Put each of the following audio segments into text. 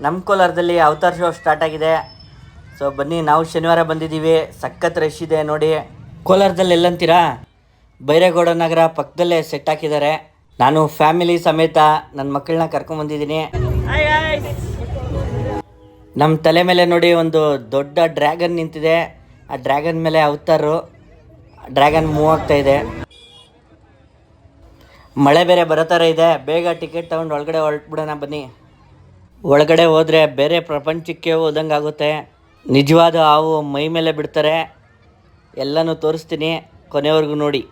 ನಮ್ಮ ಕೋಲಾರದಲ್ಲಿ avatar show start ಆಗಿದೆ. ಸೊ ಬನ್ನಿ, ನಾವು ಶನಿವಾರ ಬಂದಿದ್ದೀವಿ. ಸಖತ್ ರಶ್ ಇದೆ ನೋಡಿ. ಕೋಲಾರದಲ್ಲಿ ಎಲ್ಲಂತೀರಾ, ಬೈರೇಗೌಡ ನಗರ ಪಕ್ಕದಲ್ಲೇ ಸೆಟ್ ಹಾಕಿದ್ದಾರೆ. ನಾನು ಫ್ಯಾಮಿಲಿ ಸಮೇತ ನನ್ನ ಮಕ್ಕಳನ್ನ ಕರ್ಕೊಂಡ್ಬಂದಿದ್ದೀನಿ. ನಮ್ಮ ತಲೆ ಮೇಲೆ ನೋಡಿ ಒಂದು ದೊಡ್ಡ ಡ್ರ್ಯಾಗನ್ ನಿಂತಿದೆ. ಆ ಡ್ರ್ಯಾಗನ್ ಮೇಲೆ ಅವತಾರು. ಡ್ರ್ಯಾಗನ್ ಮೂವ್ ಆಗ್ತಾ ಇದೆ. ಮಳೆ ಬೇರೆ ಬರೋ ಥರ ಇದೆ. ಬೇಗ ಟಿಕೆಟ್ ತೊಗೊಂಡು ಒಳಗಡೆ ಹೊರಟ್ಬಿಡೋಣ ಬನ್ನಿ. ಒಳಗಡೆ ಹೋದರೆ ಬೇರೆ ಪ್ರಪಂಚಕ್ಕೆ ಹೋದಂಗೆ ಆಗುತ್ತೆ. ನಿಜವಾದ ಹಾವು ಮೈ ಮೇಲೆ ಬಿಡ್ತಾರೆ. ಎಲ್ಲನೂ ತೋರಿಸ್ತೀನಿ, ಕೊನೆವರೆಗೂ ನೋಡಿ.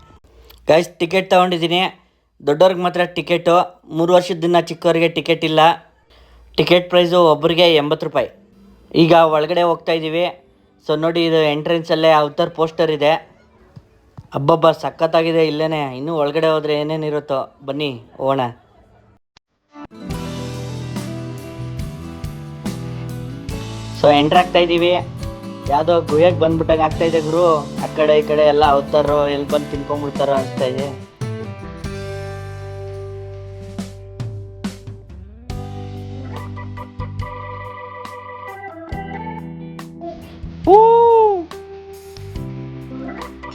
ಗೈಸ್, ಟಿಕೆಟ್ ತೊಗೊಂಡಿದ್ದೀನಿ. ದೊಡ್ಡವ್ರಿಗೆ ಮಾತ್ರ ಟಿಕೆಟು. 3 ವರ್ಷದಿಂದ ಚಿಕ್ಕವರಿಗೆ ಟಿಕೆಟ್ ಇಲ್ಲ. ಟಿಕೆಟ್ ಪ್ರೈಸು ಒಬ್ಬರಿಗೆ 80 ರೂಪಾಯಿ. ಈಗ ಒಳಗಡೆ ಹೋಗ್ತಾ ಇದ್ದೀವಿ. ಸೊ ನೋಡಿ, ಇದು ಎಂಟ್ರೆನ್ಸಲ್ಲೇ ಅವತಾರ್ ಪೋಸ್ಟರ್ ಇದೆ. ಹಬ್ಬಬ್ಬ ಸಖತ್ತಾಗಿದೆ ಇಲ್ಲೇ. ಇನ್ನೂ ಒಳಗಡೆ ಹೋದರೆ ಏನೇನಿರುತ್ತೋ ಬನ್ನಿ ಹೋಗೋಣ. ಸೊ ಎಂಟ್ರ್ ಆಗ್ತಾ ಇದ್ದೀವಿ. ಯಾವುದೋ ಗುಹೆಗೆ ಬಂದ್ಬಿಟ್ಟಾಗ ಆಗ್ತಾ ಇದೆ ಗುರು. ಆ ಕಡೆ ಈ ಕಡೆ ಎಲ್ಲ ಅವತಾರೋ ಎಲ್ಲಿ ಬಂದು ತಿನ್ಕೊಂಡ್ಬಿಡ್ತಾರೋ ಅನಿಸ್ತಾ ಇದೆ.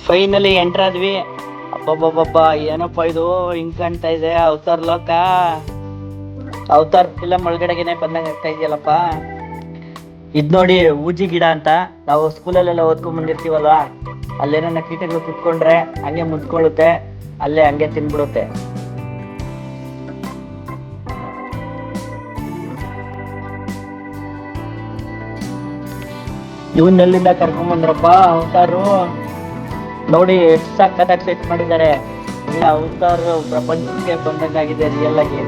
ಫೈನಲಿ ಎಂಟ್ರ್ ಆದ್ವಿ. ಅಬ್ಬಬ್ಬಬ್ಬ, ಏನಪ್ಪ ಇದು ಹಿಂಗ್ ಕಾಣ್ತಾ ಇದೆ. ಅವತಾರ್ ಲೋಕ, ಅವತಾರ್ ಫಿಲಮ್ ಒಳಗಡೆಗೆನೆ ಬಂದಂಗೆ ಆಗ್ತಾ ಇದೆಯಲ್ಲಪ್ಪ. ಇದ್ ನೋಡಿ, ಊಜಿ ಗಿಡ ಅಂತ ನಾವು ಸ್ಕೂಲಲ್ಲೆಲ್ಲ ಓದ್ಕೊಂಡ್ ಬಂದಿರ್ತೀವಲ್ವಾ, ಅಲ್ಲೇನ ಕೀಟಗಳು ಕುತ್ಕೊಂಡ್ರೆ ಹಂಗೆ ಮುದ್ಕೊಳ್ಳುತ್ತೆ, ಅಲ್ಲೇ ಹಂಗೆ ತಿನ್ಬಿಡುತ್ತೆ. ಇವನ್ನೆಲ್ಲಿಂದ ಕರ್ಕೊಂಡ್ ಬಂದ್ರಪ್ಪ ಅವತಾರು. ನೋಡಿ ಎಷ್ಟು ಸಕ್ಕತ್ತಾಗಿ ಸೆಟ್ ಮಾಡಿದ್ದಾರೆ. ಇಲ್ಲ, ಅವತಾರು ಪ್ರಪಂಚಕ್ಕೆ ಬಂದಂಗಾಗಿದೆ ರಿಯಲ್ ಆಗಿ.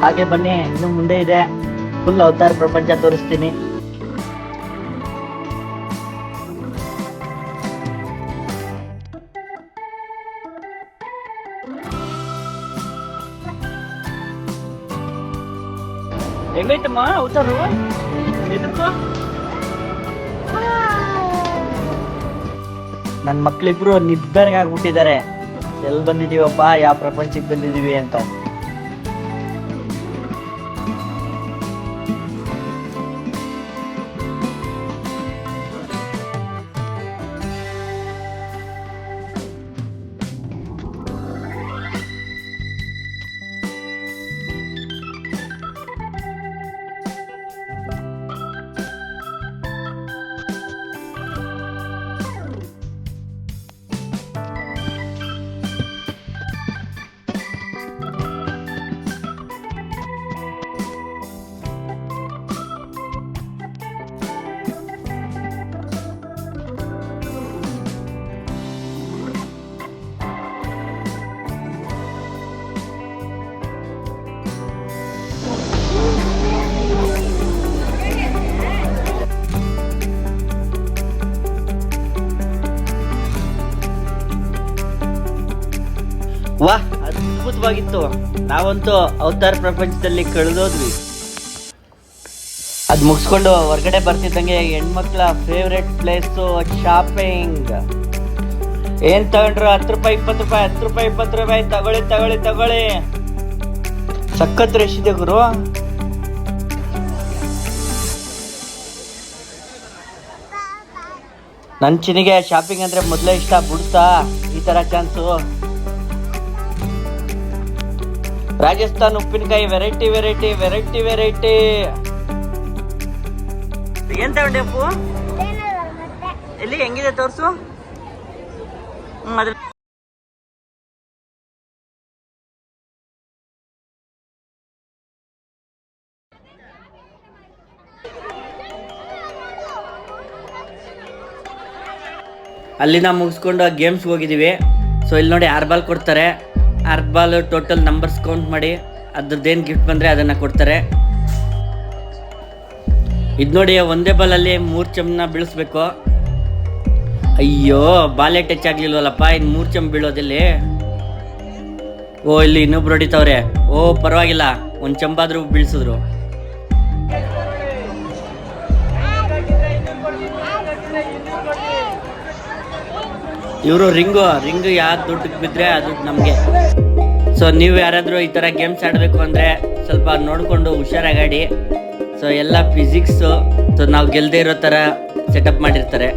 ಹಾಗೆ ಬನ್ನಿ, ಇನ್ನು ಮುಂದೆ ಇದೆ. ಫುಲ್ ಅವತಾರ್ ಪ್ರಪಂಚ ತೋರಿಸ್ತೀನಿ. ಹೆಂಗೈತಮ್ಮ ಅವತಾರು? ನನ್ನ ಮಕ್ಳಿಬ್ರು ನಿಬ್ಬೆರಗ ಆಗ್ಬಿಟ್ಟಿದ್ದಾರೆ. ಎಲ್ಲಿ ಬಂದಿದೀವಪ್ಪ, ಯಾವ ಪ್ರಪಂಚಕ್ಕೆ ಬಂದಿದೀವಿ ಅಂತ. ವಾಹ್, ಅದ್ಭುತವಾಗಿತ್ತು. ನಾವಂತೂ ಅವತಾರ್ ಪ್ರಪಂಚದಲ್ಲಿ ಕಳೆದೋದ್ವಿ. ಅದು ಮುಗಿಸ್ಕೊಂಡು ಹೊರಗಡೆ ಬರ್ತಿದ್ದಂಗೆ ಹೆಣ್ಮಕ್ಳ ಫೇವ್ರೆಟ್ ಪ್ಲೇಸು ಶಾಪಿಂಗ್. ಏನ್ ತಗೊಂಡ್ರು? 10 ರೂಪಾಯಿ 20 ರೂಪಾಯಿ, 10 ರೂಪಾಯಿ 20 ರೂಪಾಯಿ. ತಗೊಳ್ಳಿ ತಗೊಳ್ಳಿ ತಗೊಳ್ಳಿ. ಸಖತ್ ರಶ್ ಇದೆ ಗುರು. ನನ್ನ ಚಿನಿಗೆ ಶಾಪಿಂಗ್ ಅಂದ್ರೆ ಮೊದಲೇ ಇಷ್ಟ. ಬಿಡ್ತಾ ಈ ತರ ಚಾನ್ಸು. ರಾಜಸ್ಥಾನ್ ಉಪ್ಪಿನಕಾಯಿ ವೆರೈಟಿ ವೆರೈಟಿ ವೆರೈಟಿ ವೆರೈಟಿ. ಏನ್ ತಗೊಂಡೆ ಅಪ್ಪು? ಎಲ್ಲಿ ಹೆಂಗಿದೆ ತೋರ್ಸು. ಅಲ್ಲಿಂದ ಮುಗಿಸ್ಕೊಂಡು ಗೇಮ್ಸ್ಗೆ ಹೋಗಿದ್ದೀವಿ. ಸೊ ಇಲ್ಲಿ ನೋಡಿ, 6 ಬಾಲ್ ಕೊಡ್ತಾರೆ. 6 ಬಾಲ್ ಟೋಟಲ್ ನಂಬರ್ಸ್ ಕೌಂಟ್ ಮಾಡಿ ಅದ್ರದ್ದೇನು ಗಿಫ್ಟ್ ಬಂದರೆ ಅದನ್ನು ಕೊಡ್ತಾರೆ. ಇದು ನೋಡಿ, ಒಂದೇ ಬಾಲಲ್ಲಿ 3 ಚಮ್ನ ಬೀಳಿಸ್ಬೇಕು. ಅಯ್ಯೋ, ಬಾಲೆ ಟಚ್ ಆಗ್ಲಿಲ್ವಲ್ಲಪ್ಪ. ಇನ್ನು 3 ಚಮ್ ಬೀಳೋದಿಲ್ಲಿ. ಓ, ಇಲ್ಲಿ ಇನ್ನೊಬ್ರು ಹೊಡಿತವ್ರೆ. ಓ ಪರವಾಗಿಲ್ಲ, 1 ಚಂಪಾದ್ರೂ ಬೀಳ್ಸಿದ್ರು. ಇವರು ರಿಂಗ್ ಯಾವ್ದು ದುಡ್ಡಿಗೆ ಬಿದ್ದರೆ ಅದು ನಮಗೆ. ಸೊ ನೀವು ಯಾರಾದರೂ ಈ ಥರ ಗೇಮ್ಸ್ ಆಡಬೇಕು ಅಂದರೆ ಸ್ವಲ್ಪ ನೋಡಿಕೊಂಡು ಹುಷಾರಾಗಿ ಆಡಿ. ಸೊ ಎಲ್ಲ ಫಿಸಿಕ್ಸು, ಸೊ ನಾವು ಗೆಲ್ಲದೆ ಇರೋ ಥರ ಸೆಟಪ್ ಮಾಡಿರ್ತಾರೆ.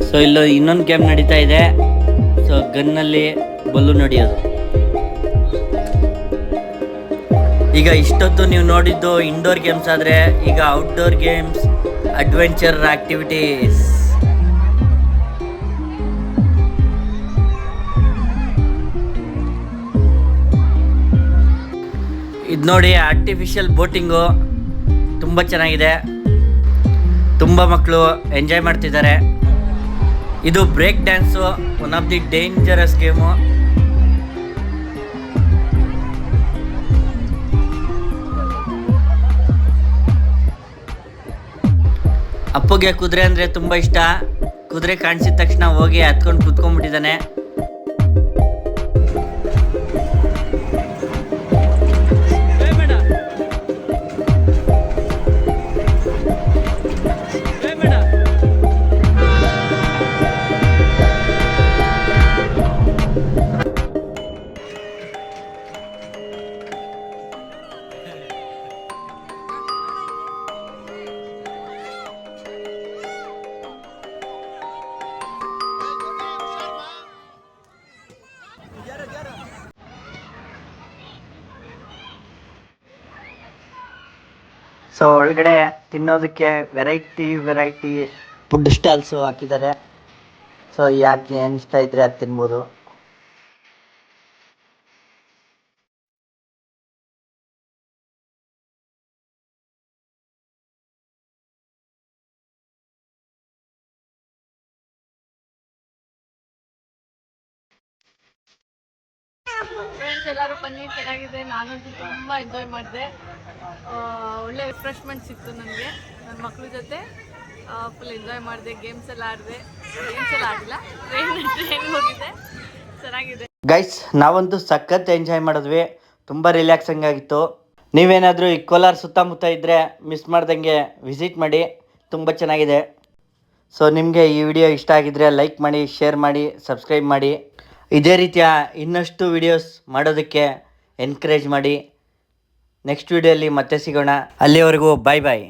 ಸೊ ಇಲ್ಲೂ ಇನ್ನೊಂದು ಗೇಮ್ ನಡೀತಾ ಇದೆ. ಸೊ ಗನ್ನಲ್ಲಿ ಬಲೂನ್ ಹೊಡಿಯೋದು. ಈಗ ಇಷ್ಟೊತ್ತು ನೀವು ನೋಡಿದ್ದು ಇಂಡೋರ್ ಗೇಮ್ಸ್ ಆದರೆ ಈಗ ಔಟ್ಡೋರ್ ಗೇಮ್ಸ್, ಅಡ್ವೆಂಚರ್ ಆಕ್ಟಿವಿಟೀಸ್. ಇದು ನೋಡಿ ಆರ್ಟಿಫಿಷಿಯಲ್ ಬೋಟಿಂಗು ತುಂಬ ಚೆನ್ನಾಗಿದೆ. ತುಂಬ ಮಕ್ಕಳು ಎಂಜಾಯ್ ಮಾಡ್ತಿದ್ದಾರೆ. ಇದು break dance, one of the dangerous game. ಅಪ್ಪುಗೆ ಕುದುರೆ ಅಂದರೆ ತುಂಬ ಇಷ್ಟ. ಕುದುರೆ ಕಾಣಿಸಿದ ತಕ್ಷಣ ಹೋಗಿ ಹತ್ಕೊಂಡು ಕುತ್ಕೊಂಡ್ಬಿಟ್ಟಿದ್ದಾನೆ. ಸೊ ಒಳಗಡೆ ತಿನ್ನೋದಕ್ಕೆ ವೆರೈಟಿ ಫುಡ್ ಸ್ಟಾಲ್ಸು ಹಾಕಿದ್ದಾರೆ. ಸೊ ಯಾಕೆ ಅನಿಸ್ತಾ ಇದ್ರೆ ಅದು ತಿನ್ಬೋದು. ಫ್ರೆಂಡ್ಸ್ ಎಲ್ಲರೂ ಬನ್ನಿ, ಚೆನ್ನಾಗಿದೆ. ನಾನಂತೂ ತುಂಬ ಎಂಜಾಯ್ ಮಾಡಿದೆ. ಒಳ್ಳೆ ರಿಫ್ರೆಶ್ಮೆಂಟ್ ಸಿಕ್ತು ನನಗೆ. ನನ್ನ ಮಕ್ಕಳ ಜೊತೆ ಫುಲ್ ಎಂಜಾಯ್ ಮಾಡಿದೆ. ಗೇಮ್ಸ್ ಎಲ್ಲ ಆಡಿದೆ. ಗೇಮ್ಸ್ ಎಲ್ಲ ಆಡಿಲ್ಲ, ಟ್ರೈನ್ ಹೋಗಿದೆ. ಚೆನ್ನಾಗಿದೆ ಗೈಸ್. ನಾವಂತೂ ಸಖತ್ ಎಂಜಾಯ್ ಮಾಡಿದ್ವಿ. ತುಂಬ ರಿಲ್ಯಾಕ್ಸಿಂಗ್ ಆಗಿತ್ತು. ನೀವೇನಾದರೂ ಈ ಕೋಲಾರ ಸುತ್ತಮುತ್ತ ಇದ್ದರೆ ಮಿಸ್ ಮಾಡ್ದಂಗೆ ವಿಸಿಟ್ ಮಾಡಿ, ತುಂಬ ಚೆನ್ನಾಗಿದೆ. ಸೊ ನಿಮಗೆ ಈ ವಿಡಿಯೋ ಇಷ್ಟ ಆಗಿದ್ದರೆ ಲೈಕ್ ಮಾಡಿ, ಶೇರ್ ಮಾಡಿ, ಸಬ್ಸ್ಕ್ರೈಬ್ ಮಾಡಿ. ಇದೇ ರೀತಿಯ ಇನ್ನಷ್ಟು ವಿಡಿಯೋಸ್ ಮಾಡೋದಕ್ಕೆ ಎನ್ಕರೇಜ್ ಮಾಡಿ. ನೆಕ್ಸ್ಟ್ ವಿಡಿಯೋಲಿ ಮತ್ತೆ ಸಿಗೋಣ. ಅಲ್ಲಿವರೆಗೂ ಬಾಯ್ ಬಾಯ್.